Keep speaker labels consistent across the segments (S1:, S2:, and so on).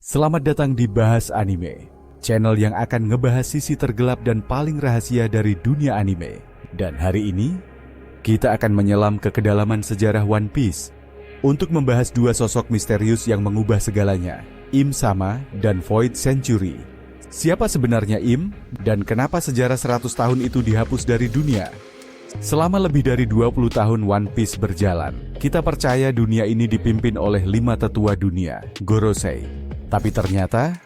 S1: Selamat datang di Bahas Anime, channel yang akan ngebahas sisi tergelap dan paling rahasia dari dunia anime. Dan hari ini, kita akan menyelam ke kedalaman sejarah One Piece untuk membahas dua sosok misterius yang mengubah segalanya, Im Sama dan Void Century. Siapa sebenarnya Im, dan kenapa sejarah 100 tahun itu dihapus dari dunia? Selama lebih dari 20 tahun One Piece berjalan, kita percaya dunia ini dipimpin oleh 5 tetua dunia, Gorosei. Tapi ternyata,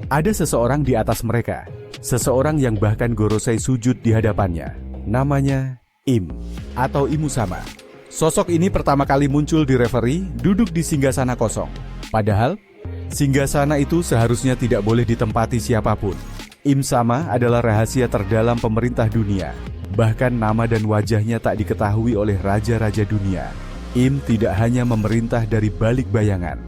S1: ada seseorang di atas mereka. Seseorang yang bahkan Gorosei sujud di hadapannya. Namanya Im, atau Imu Sama. Sosok ini pertama kali muncul di Reverie, duduk di singgasana kosong. Padahal, singgasana itu seharusnya tidak boleh ditempati siapapun. Im Sama adalah rahasia terdalam pemerintah dunia. Bahkan nama dan wajahnya tak diketahui oleh raja-raja dunia. Im tidak hanya memerintah dari balik bayangan.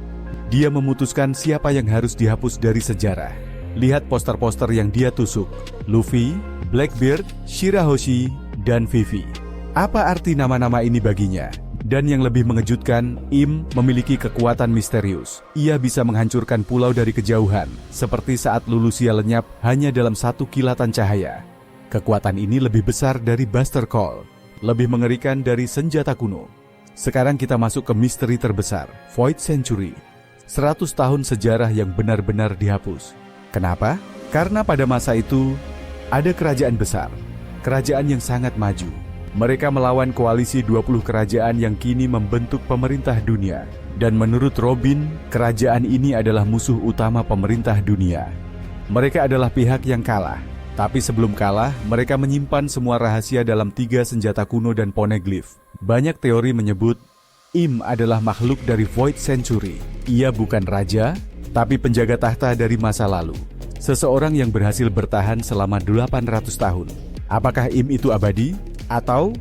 S1: Dia memutuskan siapa yang harus dihapus dari sejarah. Lihat poster-poster yang dia tusuk. Luffy, Blackbeard, Shirahoshi, dan Vivi. Apa arti nama-nama ini baginya? Dan yang lebih mengejutkan, Im memiliki kekuatan misterius. Ia bisa menghancurkan pulau dari kejauhan, seperti saat Lulusia lenyap hanya dalam satu kilatan cahaya. Kekuatan ini lebih besar dari Buster Call, lebih mengerikan dari senjata kuno. Sekarang kita masuk ke misteri terbesar, Void Century. 100 tahun sejarah yang benar-benar dihapus. Kenapa? Karena pada masa itu, ada kerajaan besar, kerajaan yang sangat maju. Mereka melawan koalisi 20 kerajaan yang kini membentuk pemerintah dunia. Dan menurut Robin, kerajaan ini adalah musuh utama pemerintah dunia. Mereka adalah pihak yang kalah. Tapi sebelum kalah, mereka menyimpan semua rahasia dalam 3 senjata kuno dan poneglyph. Banyak teori menyebut Im adalah makhluk dari Void Century. Ia bukan raja, tapi penjaga tahta dari masa lalu. Seseorang yang berhasil bertahan selama 800 tahun. Apakah Im itu abadi? Atau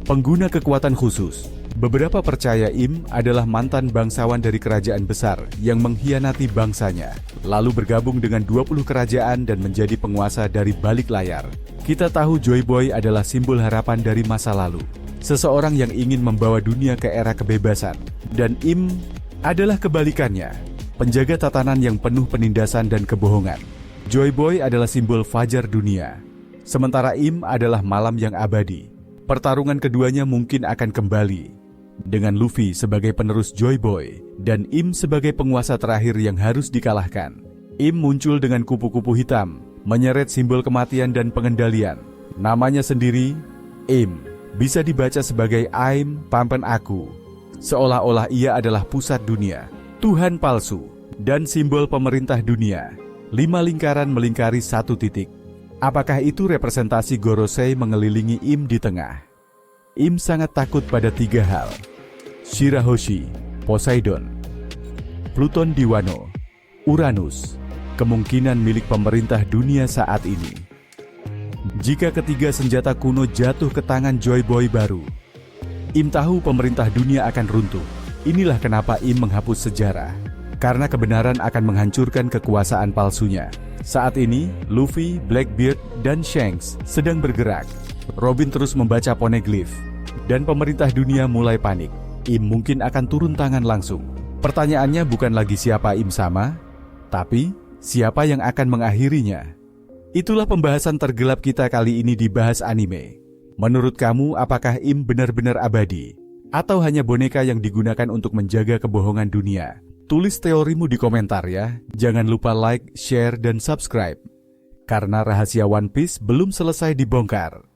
S1: pengguna kekuatan khusus? Beberapa percaya Im adalah mantan bangsawan dari kerajaan besar yang mengkhianati bangsanya, lalu bergabung dengan 20 kerajaan dan menjadi penguasa dari balik layar. Kita tahu Joy Boy adalah simbol harapan dari masa lalu. Seseorang yang ingin membawa dunia ke era kebebasan. Dan Im adalah kebalikannya, penjaga tatanan yang penuh penindasan dan kebohongan. Joy Boy adalah simbol fajar dunia, sementara Im adalah malam yang abadi. Pertarungan keduanya mungkin akan kembali, dengan Luffy sebagai penerus Joy Boy, dan Im sebagai penguasa terakhir yang harus dikalahkan. Im muncul dengan kupu-kupu hitam, menyeret simbol kematian dan pengendalian. Namanya sendiri, Im, bisa dibaca sebagai Aim Pampen Aku, seolah-olah ia adalah pusat dunia, Tuhan palsu, dan simbol pemerintah dunia. 5 lingkaran melingkari 1 titik. Apakah itu representasi Gorosei mengelilingi Im di tengah? Im sangat takut pada 3 hal: Shirahoshi, Poseidon, Pluton di Wano, Uranus, kemungkinan milik pemerintah dunia saat ini. Jika ketiga senjata kuno jatuh ke tangan Joy Boy baru, Im tahu pemerintah dunia akan runtuh. Inilah kenapa Im menghapus sejarah, karena kebenaran akan menghancurkan kekuasaan palsunya. Saat ini, Luffy, Blackbeard, dan Shanks sedang bergerak. Robin terus membaca poneglyph, dan pemerintah dunia mulai panik. Im mungkin akan turun tangan langsung. Pertanyaannya bukan lagi siapa Im Sama, tapi siapa yang akan mengakhirinya. Itulah pembahasan tergelap kita kali ini di Bahas Anime. Menurut kamu, apakah Im benar-benar abadi? Atau hanya boneka yang digunakan untuk menjaga kebohongan dunia? Tulis teorimu di komentar ya. Jangan lupa like, share, dan subscribe. Karena rahasia One Piece belum selesai dibongkar.